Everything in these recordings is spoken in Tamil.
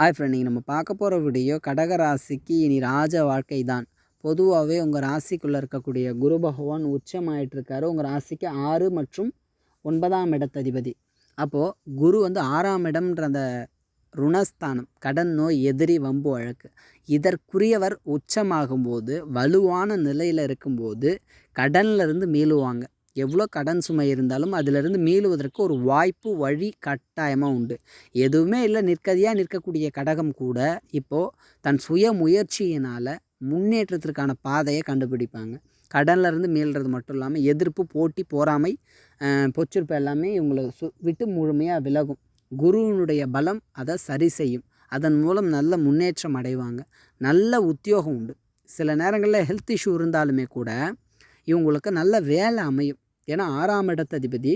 ஹாய் ஃப்ரெண்ட், நம்ம பார்க்க போகிற வீடியோ கடக ராசிக்கு இனி ராஜ வாழ்க்கை தான். பொதுவாகவே உங்கள் ராசிக்குள்ளே இருக்கக்கூடிய குரு பகவான் உச்சமாயிட்டிருக்காரு. உங்கள் ராசிக்கு 6 மற்றும் 9ஆம் இடத்ததிபதி. அப்போது குரு 6ஆம் இடம்ன்ற அந்த ருணஸ்தானம், கடன், நோய், எதிரி, வம்பு, வழக்கு, இதற்குரியவர் உச்சமாகும்போது வலுவான நிலையில் இருக்கும்போது கடன்லேருந்து மீளுவாங்க. எவ்வளோ கடன் சுமை இருந்தாலும் அதிலிருந்து மீளுவதற்கு ஒரு வாய்ப்பு, வழி கட்டாயமாக உண்டு. எதுவுமே இல்லை, நிற்கதியாக நிற்கக்கூடிய கடகம் கூட இப்போது தன் சுய முயற்சியினால் முன்னேற்றத்திற்கான பாதையை கண்டுபிடிப்பாங்க. கடன்லேருந்து மீள்றது மட்டும் இல்லாமல் எதிர்ப்பு, போட்டி, பொறாமை, பொச்சிருப்பு எல்லாமே இவங்களை விட்டு முழுமையாக விலகும். குருவினுடைய பலம் அதை சரி செய்யும். அதன் மூலம் நல்ல முன்னேற்றம் அடைவாங்க. நல்ல உத்தியோகம் உண்டு. சில நேரங்களில் ஹெல்த் இஷ்யூ இருந்தாலுமே கூட இவங்களுக்கு நல்ல வேலை அமையும். ஏன்னா 6ஆம் இடத்ததிபதி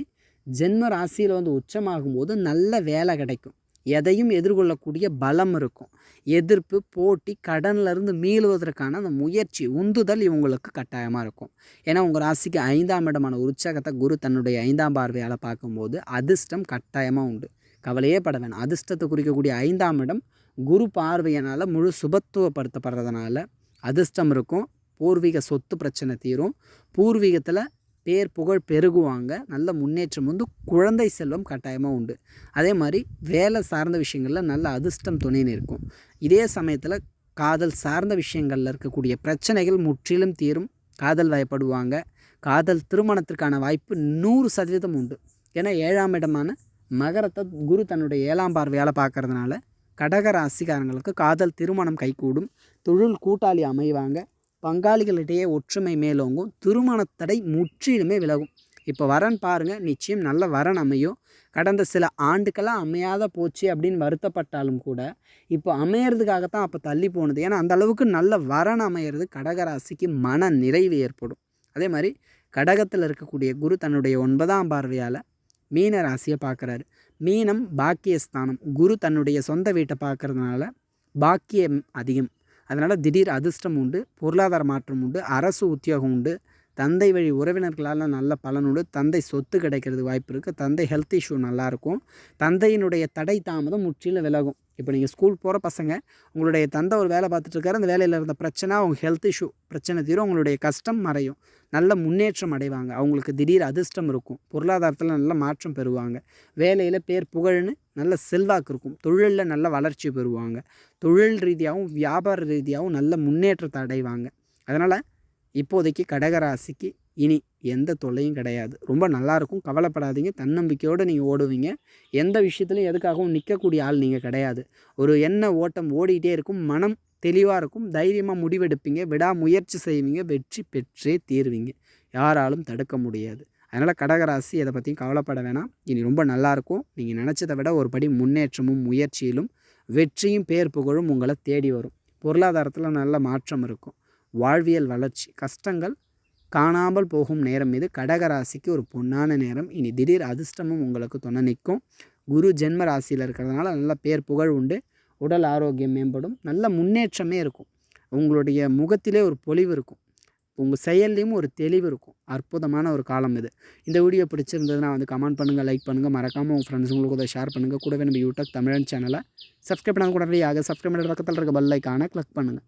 ஜென்ம ராசியில் உச்சமாகும்போது நல்ல வேலை கிடைக்கும். எதையும் எதிர்கொள்ளக்கூடிய பலம் இருக்கும். எதிர்ப்பு, போட்டி, கடன்லேருந்து மீளுவதற்கான அந்த முயற்சி, உந்துதல் இவங்களுக்கு கட்டாயமாக இருக்கும். ஏன்னா உங்கள் ராசிக்கு 5ஆம் இடமான உற்சாகத்தை குரு தன்னுடைய 5ஆம் பார்வையால் பார்க்கும்போது அதிர்ஷ்டம் கட்டாயமாக உண்டு. கவலையே பட வேணாம். அதிர்ஷ்டத்தை குறிக்கக்கூடிய 5ஆம் இடம் குரு பார்வையினால் முழு சுபத்துவப்படுத்தப்படுறதுனால அதிர்ஷ்டம் இருக்கும். பூர்வீக சொத்து பிரச்சனை தீரும். பூர்வீகத்தில் பேர் புகழ் பெருகுவாங்க. நல்ல முன்னேற்றம் குழந்தை செல்வம் கட்டாயமாக உண்டு. அதே மாதிரி வேலை சார்ந்த விஷயங்களில் நல்ல அதிர்ஷ்டம் துணை நிற்கும். இதே சமயத்தில் காதல் சார்ந்த விஷயங்களில் இருக்கக்கூடிய பிரச்சனைகள் முற்றிலும் தீரும். காதல் வயப்படுவாங்க. காதல் திருமணத்திற்கான வாய்ப்பு 100% உண்டு. ஏன்னா 7ஆம் இடமான மகரத்தை குரு தன்னுடைய 7ஆம் பார்வையால் பார்க்கறதுனால கடக ராசிக்காரங்களுக்கு காதல் திருமணம் கைகூடும். தொழில் கூட்டாளி அமைவாங்க. பங்காளிகளிடையே ஒற்றுமை மேலோங்கும். திருமணத்தடை முற்றிலுமே விலகும். இப்போ வரன் பாருங்கள், நிச்சயம் நல்ல வரன் அமையும். கடந்த சில ஆண்டுக்கெல்லாம் அமையாத போச்சு அப்படின்னு வருத்தப்பட்டாலும் கூட இப்போ அமையறதுக்காகத்தான் அப்போ தள்ளி போனது. ஏன்னா அந்த அளவுக்கு நல்ல வரன் அமையிறது கடகராசிக்கு மன நிறைவு ஏற்படும். அதே மாதிரி கடகத்தில் இருக்கக்கூடிய குரு தன்னுடைய 9ஆம் பார்வையால் மீன ராசியை பார்க்குறாரு. மீனம் பாக்கியஸ்தானம். குரு தன்னுடைய சொந்த வீட்டை பார்க்கறதுனால பாக்கியம் அதிகம். அதனால் திடீர் அதிர்ஷ்டம் உண்டு. பொருளாதார மாற்றம் உண்டு. அரசு உத்தியோகம் உண்டு. தந்தை வழி உறவினர்களால் நல்ல பலன் உண்டு. தந்தை சொத்து கிடைக்கிறது வாய்ப்பு இருக்குது. தந்தை ஹெல்த் இஷ்யூ நல்லாயிருக்கும். தந்தையினுடைய தடை தாமதம் முற்றிலும் விலகும். இப்போ நீங்கள் ஸ்கூல் போகிற பசங்க, உங்களுடைய தந்தை ஒரு வேலை பார்த்துட்ருக்காரு. அந்த வேலையில் இருந்த பிரச்சனை, அவங்க ஹெல்த் இஷ்யூ பிரச்சனை தீரும். உங்களுடைய கஷ்டம் மறையும். நல்ல முன்னேற்றம் அடைவாங்க. அவங்களுக்கு திடீர் அதிர்ஷ்டம் இருக்கும். பொருளாதாரத்தில் நல்ல மாற்றம் பெறுவாங்க. வேலையில் பேர் புகழ்னு நல்ல செல்வாக்கு இருக்கும். தொழிலில் நல்ல வளர்ச்சி பெறுவாங்க. தொழில் ரீதியாகவும் வியாபார ரீதியாகவும் நல்ல முன்னேற்றத்தை அடைவாங்க. அதனால் இப்போதைக்கு கடகராசிக்கு இனி எந்த தொல்லையும் கிடையாது. ரொம்ப நல்லாயிருக்கும். கவலைப்படாதீங்க. தன்னம்பிக்கையோடு நீங்கள் ஓடுவீங்க. எந்த விஷயத்துலையும் எதுக்காகவும் நிற்கக்கூடிய ஆள் நீங்கள் கிடையாது. ஒரு எண்ண ஓட்டம் ஓடிக்கிட்டே இருக்கும். மனம் தெளிவாக இருக்கும். தைரியமாக முடிவெடுப்பீங்க. விடாமுயற்சி செய்வீங்க. வெற்றி பெற்றே தீர்வீங்க. யாராலும் தடுக்க முடியாது. அதனால் கடகராசி எதை பற்றியும் கவலைப்பட வேணாம். இனி ரொம்ப நல்லாயிருக்கும். நீங்கள் நினச்சதை விட ஒரு படி முன்னேற்றமும் முயற்சியிலும் வெற்றியும் பேர் புகழும் உங்களை தேடி வரும். பொருளாதாரத்தில் நல்ல மாற்றம் இருக்கும். வாழ்வியல் வளர்ச்சி, கஷ்டங்கள் காணாமல் போகும் நேரம் இது. கடகராசிக்கு ஒரு பொன்னான நேரம். இனி திடீர் அதிர்ஷ்டமும் உங்களுக்கு துணை நிற்கும். குரு ஜென்ம ராசியில் இருக்கிறதுனால நல்ல பேர் புகழ் உண்டு. உடல் ஆரோக்கியம் மேம்படும். நல்ல முன்னேற்றமே இருக்கும். உங்களுடைய முகத்திலே ஒரு பொலிவு இருக்கும். உங்கள் செயல்லையும் ஒரு தெளிவு இருக்கும். அற்புதமான ஒரு காலம் இது. இந்த வீடியோ பிடிச்சிருந்ததுன்னா கமெண்ட் பண்ணுங்கள், லைக் பண்ணுங்கள். மறக்காமல் உங்கள் ஃப்ரெண்ட்ஸுங்களுக்கு அதை ஷேர் பண்ணுங்கள். கூடவே நம்ம யூடியூப் தமிழன் சேனலை சப்ஸ்கிரைப் பண்ண கூட சப்ஸ்கிரைப் பண்ணுற பக்கத்தில் இருக்க பெல் ஐக்கானை கிளிக் பண்ணுங்கள்.